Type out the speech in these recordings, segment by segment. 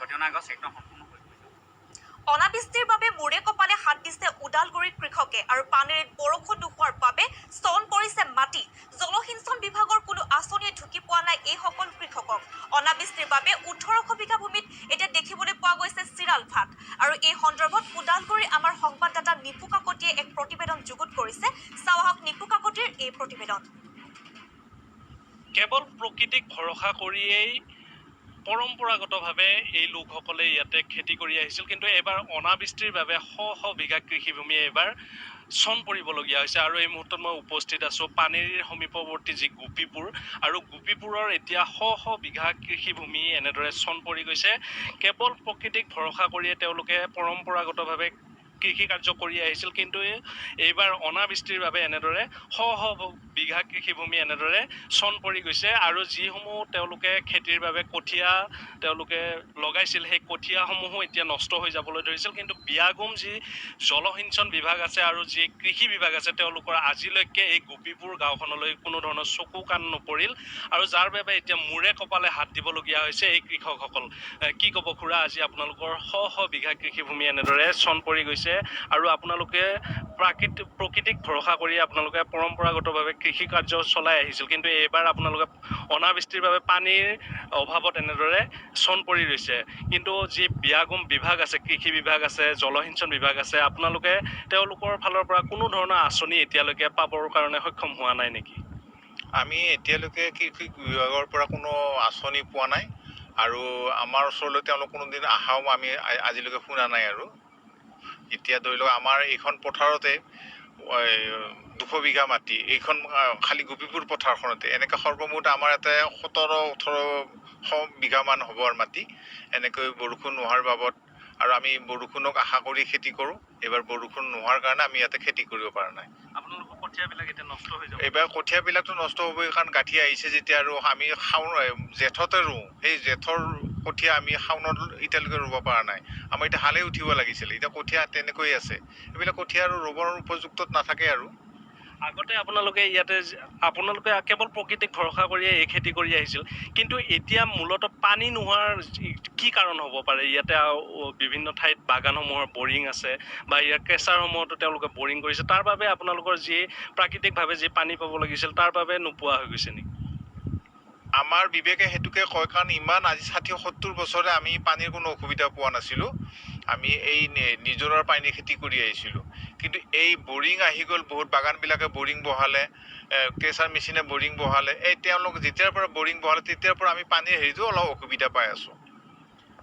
ছদিনৰ আগত একদম সম্পূৰ্ণ হৈ গৈছে। অনাবৃষ্টিৰ বাবে মূৰে কপালে হাত দিছে ওদালগুৰিৰ কৃষকে আৰু পানীৰ বৰষুণ নোহোৱাৰ বাবে স্তন পৰিছে মাটি। জলসিঞ্চন বিভাগৰ কোনো আঁচনিয়ে ঢুকি পোৱা নাই এইসকল কৃষকক। অনাবৃষ্টিৰ বাবে 1800 বিঘা ভূমিত এতিয়া দেখিবলৈ পোৱা গৈছে চিৰাল ফাট। আৰু এই সন্দৰ্ভত ওদালগুৰিৰ আমাৰ সংবাদদাতা নিপু কাকতিয়ে এক প্ৰতিবেদন যুগুত কৰিছে। চাওঁ আহক নিপু কাকতিৰ এই প্ৰতিবেদন। কেৱল প্ৰকৃতিক ভৰসা কৰিয়েই পৰম্পৰাগতভাৱে এই লোকসকলে ইয়াতে খেতি কৰি আহিছিল, কিন্তু এইবাৰ অনাবৃষ্টিৰ বাবে শ শ বিঘা কৃষিভূমি এইবাৰ চন পৰিবলগীয়া হৈছে। আৰু এই মুহূৰ্তত মই উপস্থিত আছোঁ পানীৰ সমীপৱৰ্তী যি গোপীপুৰ, আৰু গোপীপুৰৰ এতিয়া শ শ বিঘা কৃষিভূমি এনেদৰে চন পৰি গৈছে। কেৱল প্ৰকৃতিক ভৰসা কৰিয়ে তেওঁলোকে পৰম্পৰাগতভাৱে কৃষি কাৰ্য কৰি আহিছিল, কিন্তু এইবাৰ অনাবৃষ্টিৰ বাবে এনেদৰে শ শ বিঘা কৃষিভূমি এনেদৰে চন পৰি গৈছে। আৰু যিসমূহ তেওঁলোকে খেতিৰ বাবে কঠীয়া তেওঁলোকে লগাইছিল, সেই কঠীয়াসমূহো এতিয়া নষ্ট হৈ যাবলৈ ধৰিছিল। কিন্তু বিয়াগুম যি জলসিঞ্চন বিভাগ আছে আৰু যি কৃষি বিভাগ আছে, তেওঁলোকৰ আজিলৈকে এই গোপীপুৰ গাঁওখনলৈ কোনো ধৰণৰ চকু কাণ নপৰিল, আৰু যাৰ বাবে এতিয়া মূৰে কপালে হাত দিবলগীয়া হৈছে এই কৃষকসকল। কি ক'ব খুৰা, আজি আপোনালোকৰ শ শ বিঘা কৃষিভূমি এনেদৰে চন পৰি গৈছে, আৰু আপোনালোকে প্ৰকৃতিক ভৰসা কৰি আপোনালোকে পৰম্পৰাগতভাৱে কৃষি কাৰ্য চলাই আহিছিল, কিন্তু এইবাৰ আপোনালোকে অনাবৃষ্টিৰ বাবে পানীৰ অভাৱত এনেদৰে চন পৰি ৰৈছে। কিন্তু যি বিয়াগুম বিভাগ আছে, কৃষি বিভাগ আছে, জলসিঞ্চন বিভাগ আছে, আপোনালোকে তেওঁলোকৰ ফালৰ পৰা কোনো ধৰণৰ আঁচনি এতিয়ালৈকে পাবৰ কাৰণে সক্ষম হোৱা নাই নেকি? আমি এতিয়ালৈকে কৃষি বিভাগৰ পৰা কোনো আঁচনি পোৱা নাই, আৰু আমাৰ ওচৰলৈ তেওঁলোক কোনোদিন অহাও আমি আজিলৈকে শুনা নাই। আৰু এতিয়া ধৰি লওক আমাৰ এইখন পথাৰতে 200 বিঘা মাটি, এইখন খালি গোপীপুৰ পথাৰখনতে এনেকৈ সৰ্বমুঠ আমাৰ ইয়াতে 17-18 বিঘামান হ'ব আৰু মাটি। এনেকৈ বৰষুণ নোহোৱাৰ বাবদ, আৰু আমি বৰষুণক আশা কৰি খেতি কৰোঁ। এইবাৰ বৰষুণ নোহোৱাৰ কাৰণে আমি ইয়াতে খেতি কৰিব পৰা নাই। আপোনালোকৰ কঠীয়াবিলাক এতিয়া নষ্ট হৈ যাব। এইবাৰ কঠীয়াবিলাকতো নষ্ট হ'বই, কাৰণ গাঁঠি আহিছে যেতিয়া, আৰু আমি জেঠতে ৰুওঁ, সেই জেঠৰ কঠীয়া আমি শাওনত এতিয়ালৈকে ৰুব পৰা নাই। আমাৰ এতিয়া হালেই উঠিব লাগিছিলে, এতিয়া কঠীয়া তেনেকৈ আছে। এইবিলাক কঠীয়া আৰু ৰুবৰ উপযুক্তত নাথাকে। আৰু আগতে আপোনালোকে কেৱল প্ৰকৃতিক ভৰসা কৰিয়ে এই খেতি কৰি আহিছিল, কিন্তু এতিয়া মূলতঃ পানী নোহোৱাৰ কি কাৰণ হ'ব পাৰে? ইয়াতে বিভিন্ন ঠাইত বাগানসমূহৰ বৰিং আছে, বা ইয়াৰ কেঁচাৰসমূহতো তেওঁলোকে বৰিং কৰিছে, তাৰ বাবে আপোনালোকৰ যি প্ৰাকৃতিকভাৱে যি পানী পাব লাগিছিল তাৰ বাবে নোপোৱা হৈ গৈছে নেকি? আমাৰ বিবেকে সেইটোকে কয়, কাৰণ ইমান আজি 60-70 বছৰে আমি পানীৰ কোনো অসুবিধা পোৱা নাছিলোঁ। আমি এই নিজৰাৰ পানী খেতি কৰি আহিছিলোঁ, কিন্তু এই বৰিং আহি গ'ল। বহুত বাগানবিলাকে বৰিং বহালে, কেঁচাৰ মেচিনে বৰিং বহালে। এই তেওঁলোক যেতিয়াৰ পৰা বৰিং বহালে তেতিয়াৰ পৰা আমি পানীৰ হেৰিটো অলপ অসুবিধা পাই আছোঁ।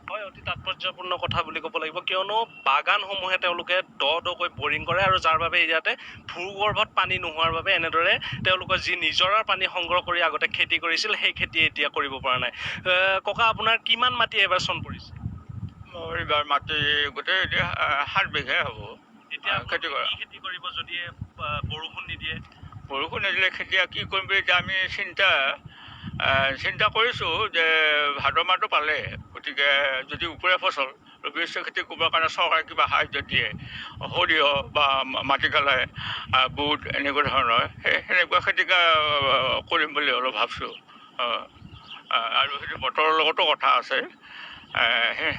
হয়, অতি তাৎপৰ্যপূৰ্ণ কথা বুলি ক'ব লাগিব, কিয়নো বাগানসমূহে তেওঁলোকে দকৈ বৰিং কৰে, আৰু যাৰ বাবে ইয়াতে ভূগৰ্ভত পানী নোহোৱাৰ বাবে এনেদৰে তেওঁলোকৰ যি নিজৰাৰ পানী সংগ্ৰহ কৰি আগতে খেতি কৰিছিল, সেই খেতি এতিয়া কৰিব পৰা নাই। ককা, আপোনাৰ কিমান মাটি এবাৰ চন পৰিছে? মোৰ এইবাৰ মাটি গোটেই 7 বিঘাই হ'ব। এতিয়া খেতি কৰা, কি খেতি কৰিব যদি বৰষুণ নিদিয়ে? বৰষুণ নিদিলে খেতি কি কৰিম বুলি এতিয়া আমি চিন্তা কৰিছোঁ যে ভাদ মাহটো পালে, গতিকে যদি উপৰীয়া ফচল ৰবি শস্য খেতি কৰিবৰ কাৰণে চৰকাৰে কিবা সাহাৰ্য দিয়ে, সৰিয়হ বা মাটিকালাই, বুট, এনেকুৱা ধৰণৰ সেনেকুৱা খেতি কৰিম বুলি অলপ ভাবিছোঁ। আৰু সেইটো বতৰৰ লগতো কথা আছে।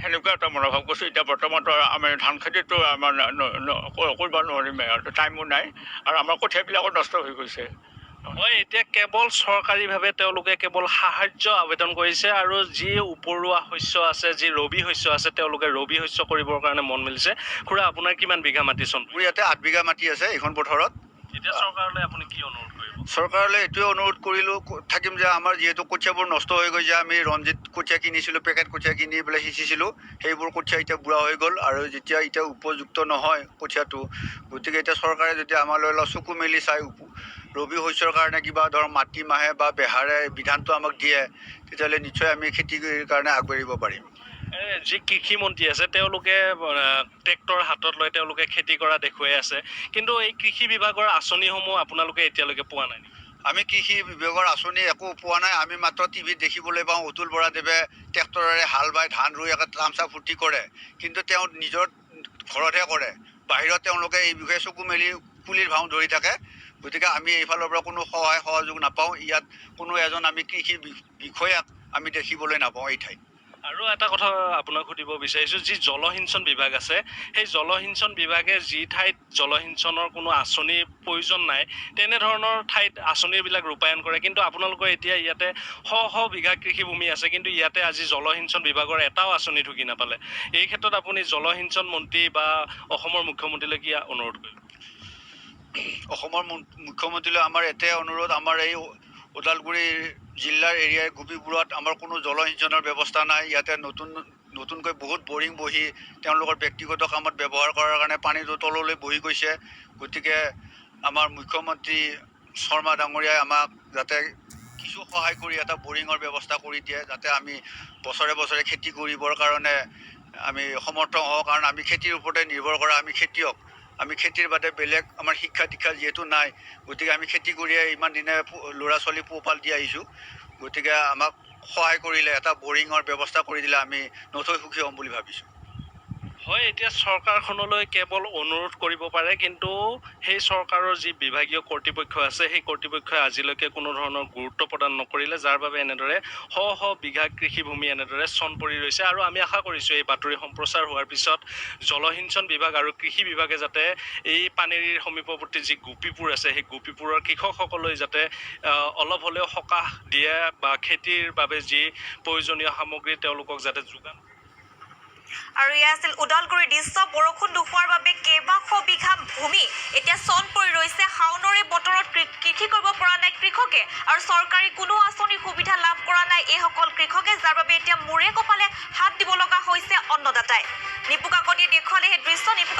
সেনেকুৱা এটা মনোভাৱ কৰিছোঁ। এতিয়া বৰ্তমানতো আমি ধান খেতিটো আমাৰ কৰিব নোৱাৰিমে, আৰু টাইমো নাই, আৰু আমাৰ কঠীয়াবিলাকো নষ্ট হৈ গৈছে। হয়, এতিয়া কেৱল চৰকাৰীভাৱে তেওঁলোকে কেৱল সাহাৰ্য আবেদন কৰিছে, আৰু যি উপৰুৱা শস্য আছে, যি ৰবি শস্য আছে, তেওঁলোকে ৰবি শস্য কৰিবৰ কাৰণে মন মেলিছে। খুৰা, আপোনাৰ কিমান বিঘা মাটি চন? মোৰ ইয়াতে 8 বিঘা মাটি আছে এইখন পথাৰত। এতিয়া চৰকাৰলৈ আপুনি কি অনুৰোধ কৰিব? চৰকাৰলৈ এইটোৱে অনুৰোধ থাকিম যে আমাৰ যিহেতু কঠীয়াবোৰ নষ্ট হৈ গৈছে, আমি ৰঞ্জিত কঠীয়া কিনিছিলোঁ, পেকেট কঠীয়া কিনি পেলাই সিঁচিছিলোঁ, সেইবোৰ কঠীয়া এতিয়া বুঢ়া হৈ গ'ল, আৰু এতিয়া উপযুক্ত নহয় কঠীয়াটো। গতিকে এতিয়া চৰকাৰে যদি আমালৈ অলপ চকু মেলি চাই ৰবি শস্যৰ কাৰণে কিবা ধৰক মাটিমাহে বা বেহাৰে বিধানটো আমাক দিয়ে, তেতিয়াহ'লে নিশ্চয় আমি খেতিৰ কাৰণে আগবাঢ়িব পাৰিম। যি কৃষি মন্ত্ৰী আছে, তেওঁলোকে ট্ৰেক্টৰ হাতত লৈ তেওঁলোকে খেতি কৰা দেখুৱাই আছে, কিন্তু এই কৃষি বিভাগৰ আঁচনিসমূহ আপোনালোকে এতিয়ালৈকে পোৱা নাই? আমি কৃষি বিভাগৰ আঁচনি একো পোৱা নাই। আমি মাত্ৰ টিভিত দেখিবলৈ পাওঁ অতুল বৰাদেৱে ট্ৰেক্টৰেৰে হাল বাই ধান ৰুই একে তামচা ফূৰ্তি কৰে, কিন্তু তেওঁ নিজৰ ঘৰতহে কৰে, বাহিৰত তেওঁলোকে এই বিষয়ে চকু মেলি কুলিৰ ভাও ধৰি থাকে। গতিকে আমি এইফালৰ পৰা কোনো সহায় সহযোগ নাপাওঁ। ইয়াত কোনো এজন আমি কৃষি বিষয়াক আমি দেখিবলৈ নাপাওঁ এই ঠাইত। আৰু এটা কথা আপোনাক সুধিব বিচাৰিছোঁ, যি জলসিঞ্চন বিভাগ আছে সেই জলসিঞ্চন বিভাগে যি ঠাইত জলসিঞ্চনৰ কোনো আঁচনিৰ প্ৰয়োজন নাই তেনেধৰণৰ ঠাইত আঁচনিবিলাক ৰূপায়ণ কৰে, কিন্তু আপোনালোকৰ এতিয়া ইয়াতে শ বিঘা কৃষিভূমি আছে, কিন্তু ইয়াতে আজি জলসিঞ্চন বিভাগৰ এটাও আঁচনি ঢুকি নাপালে। এই ক্ষেত্ৰত আপুনি জলসিঞ্চন মন্ত্ৰী বা অসমৰ মুখ্যমন্ত্ৰীলৈ কি অনুৰোধ কৰিব? অসমৰ মুখ্যমন্ত্ৰীলৈ আমাৰ এটাই অনুৰোধ, আমাৰ এই ওদালগুৰি জিলাৰ এৰিয়াই গোপীপুৰত আমাৰ কোনো জলসিঞ্চনৰ ব্যৱস্থা নাই। ইয়াতে নতুনকৈ বহুত বৰিং বহি তেওঁলোকৰ ব্যক্তিগত কামত ব্যৱহাৰ কৰাৰ কাৰণে পানীটো তললৈ বহি গৈছে। গতিকে আমাৰ মুখ্যমন্ত্ৰী শৰ্মা ডাঙৰীয়াই আমাক যাতে কিছু সহায় কৰি এটা বৰিঙৰ ব্যৱস্থা কৰি দিয়ে, যাতে আমি বছৰে বছৰে খেতি কৰিবৰ কাৰণে আমি সমৰ্থ হওঁ। কাৰণ আমি খেতিৰ ওপৰতে নিৰ্ভৰ কৰা আমি খেতিয়ক। আমি খেতিৰ বাদে বেলেগ আমাৰ শিক্ষা দীক্ষা যিহেতু নাই, গতিকে আমি খেতি কৰিয়ে ইমান দিনে ল'ৰা ছোৱালী পোহপাল দি আহিছোঁ। গতিকে আমাক সহায় কৰিলে, এটা বৰিঙৰ ব্যৱস্থা কৰি দিলে আমি নথৈ সুখী হ'ম বুলি ভাবিছোঁ। হয়, এতিয়া চৰকাৰখনলৈ কেৱল অনুৰোধ কৰিব পাৰে, কিন্তু সেই চৰকাৰৰ যি বিভাগীয় কৰ্তৃপক্ষ আছে সেই কৰ্তৃপক্ষই আজিলৈকে কোনো ধৰণৰ গুৰুত্ব প্ৰদান নকৰিলে, যাৰ বাবে এনেদৰে শ বিঘা কৃষিভূমি এনেদৰে চন পৰি ৰৈছে। আৰু আমি আশা কৰিছোঁ এই বাতৰি সম্প্ৰচাৰ হোৱাৰ পিছত জলসিঞ্চন বিভাগ আৰু কৃষি বিভাগে যাতে এই পানেৰীৰ সমীপৱৰ্তী যি গোপীপুৰ আছে সেই গোপীপুৰৰ কৃষকসকললৈ যাতে অলপ হ'লেও সকাহ দিয়ে বা খেতিৰ বাবে যি প্ৰয়োজনীয় সামগ্ৰী তেওঁলোকক যাতে যোগান। আৰু এয়া আছিল ওদালগুৰিৰ দৃশ্য। বৰষুণ নোহোৱাৰ বাবে কেইবাশ বিঘা ভূমি এতিয়া চন পৰি ৰৈছে। শাওণৰে বতৰত কৃষি কৰিব পৰা নাই কৃষকে, আৰু চৰকাৰী কোনো আঁচনিৰ সুবিধা লাভ কৰা নাই এইসকল কৃষকে, যাৰ বাবে এতিয়া মূৰে কপালে হাত দিব লগা হৈছে অন্নদাতাই। নিপু কাকতিয়ে দেখুৱালে সেই দৃশ্য। নিপু